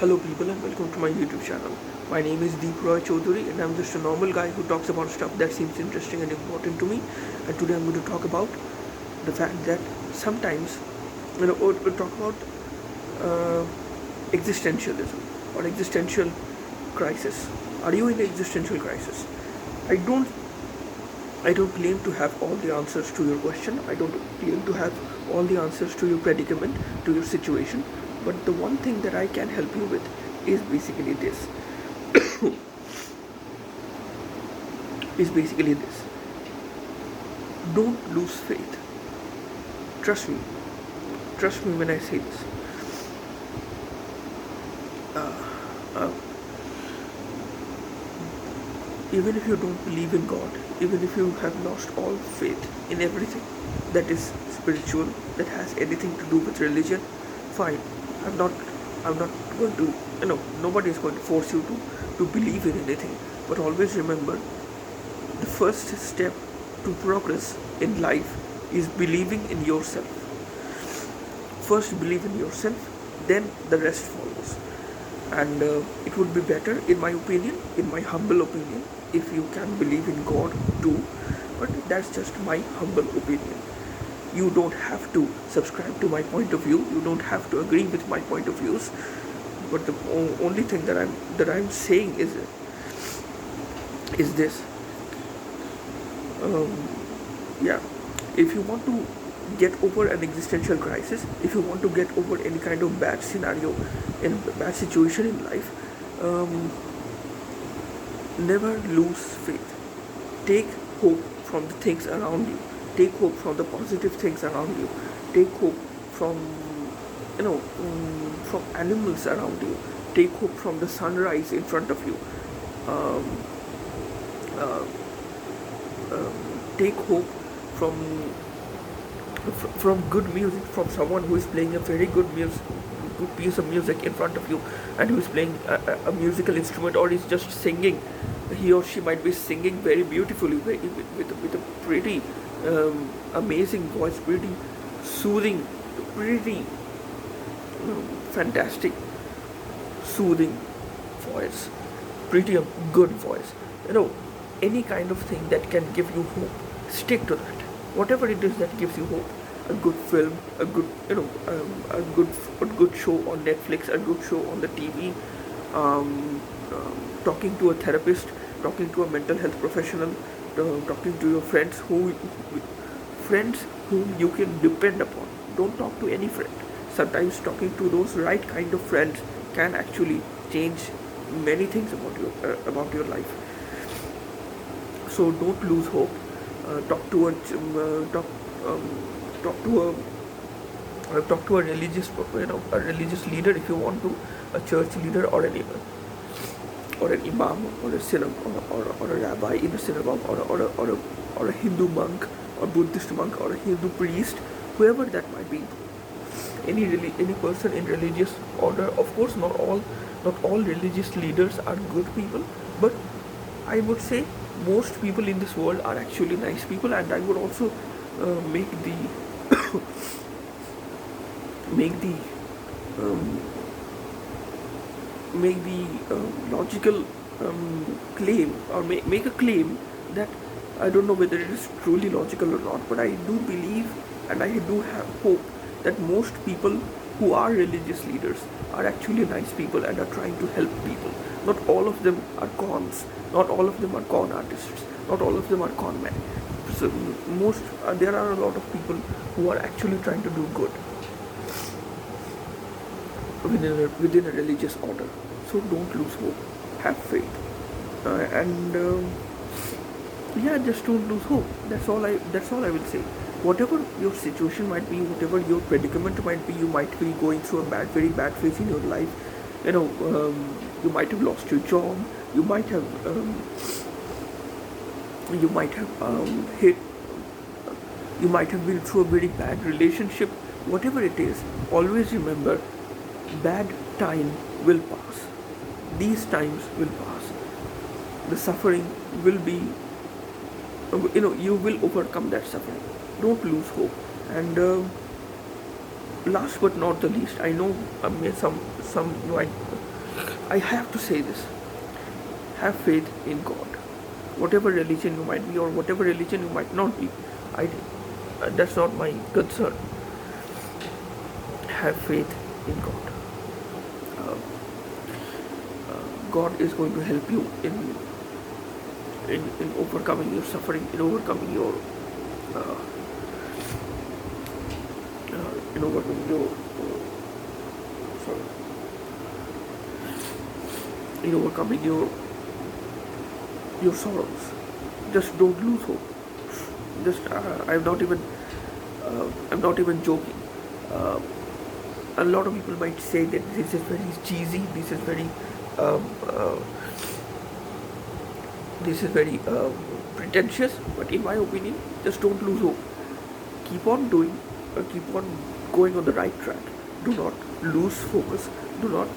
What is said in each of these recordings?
Hello people and welcome to my YouTube channel. My name is Deep Roy Chaudhary and I'm just a normal guy who talks about stuff that seems interesting and important to me. And today I'm going to talk about the fact that sometimes, we'll talk about uh, existentialism or existential crisis. Are you in an existential crisis? I don't I don't claim to have all the answers to your question. I don't claim to have all the answers to your predicament, to your situation. But the one thing that I can help you with is basically this. Is basically this. Don't lose faith. Trust me. Trust me when I say this. Uh, Even if you don't believe in God, even if you have lost all faith in everything that is spiritual, that has anything to do with religion, fine. I'm not I'm not going to nobody is going to force you to believe in anything. But always remember, the first step to progress in life is believing in yourself. First believe in yourself, then the rest follows. And it would be better, in my opinion, in my humble opinion, if you can believe in God too. But that's just my humble opinion. You don't have to subscribe to my point of view. You don't have to agree with my point of views. But the only thing that I'm saying is this. Um, yeah, if you want to get over an existential crisis, if you want to get over any kind of bad scenario, in bad situation in life, um, never lose faith. Take hope from the things around you. Take hope from the positive things around you. Take hope from from animals around you. Take hope from the sunrise in front of you. Um, uh, Take hope from good music, from someone who is playing a very good piece of music in front of you, and who is playing a musical instrument, or is just singing. He or she might be singing very beautifully, with a pretty amazing voice, pretty soothing, pretty fantastic soothing voice, pretty good voice. Any kind of thing that can give you hope, stick to that. Whatever it is that gives you hope. A good film, a good a good show on Netflix, a good show on the TV, talking to a therapist, talking to a mental health professional, talking to your friends whom you can depend upon. Don't talk to any friend. Sometimes talking to those right kind of friends can actually change many things about your life. So don't lose hope. Talk to a talk to talk to a religious a religious leader if you want to, a church leader, or an imam, or a synagogue, or a rabbi in a synagogue, or a Hindu monk, or Buddhist monk, or a Hindu priest, whoever that might be. Any person in religious order. Of course, not all religious leaders are good people, but I would say most people in this world are actually nice people. And I would also make the make the logical claim, or make a claim that I don't know whether it is truly logical or not, but I do believe, and I do have hope that most people who are religious leaders are actually nice people and are trying to help people. Not all of them are cons. Not all of them are con artists. Not all of them are con men. So there are a lot of people who are actually trying to do good within a religious order. So don't lose hope. Have faith, and yeah, just don't lose hope. That's all I will say. Whatever your situation might be, whatever your predicament might be, you might be going through a very bad phase in your life. You might have lost your job. You might have hit. You might have been through a very bad relationship. Whatever it is, always remember, bad time will pass. These times will pass. The suffering will be, you will overcome that suffering. Don't lose hope. And last but not the least, I know some might, I have to say this: have faith in God. Whatever religion you might be, or whatever religion you might not be, I that's not my concern. Have faith in God. Uh, God is going to help you in overcoming your suffering, in overcoming your uh, in overcoming your sorry, in overcoming your sorrows. Just don't lose hope. Just I'm not even joking. Uh, a lot of people might say that this is very cheesy. Um, uh, this is very pretentious. But in my opinion, just don't lose hope. Keep on doing. Keep on going on the right track. Do not lose focus. Do not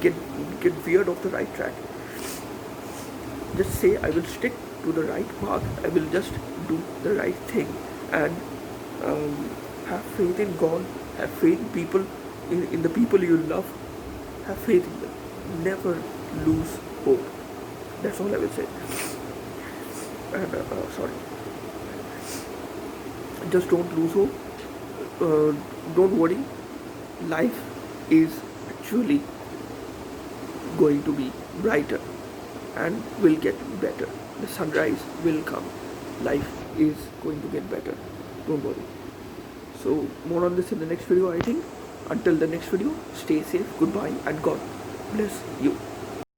get veered off the right track. Just say, I will stick to the right path. I will just do the right thing, and have faith in God. Have faith in people, in the people you love. Have faith in them. Never lose hope. That's all I will say. And sorry. Just don't lose hope. Don't worry. Life is actually going to be brighter and will get better. The sunrise will come. Life is going to get better. Don't worry. So more on this in the next video, I think. Until the next video, stay safe, goodbye, and God bless you.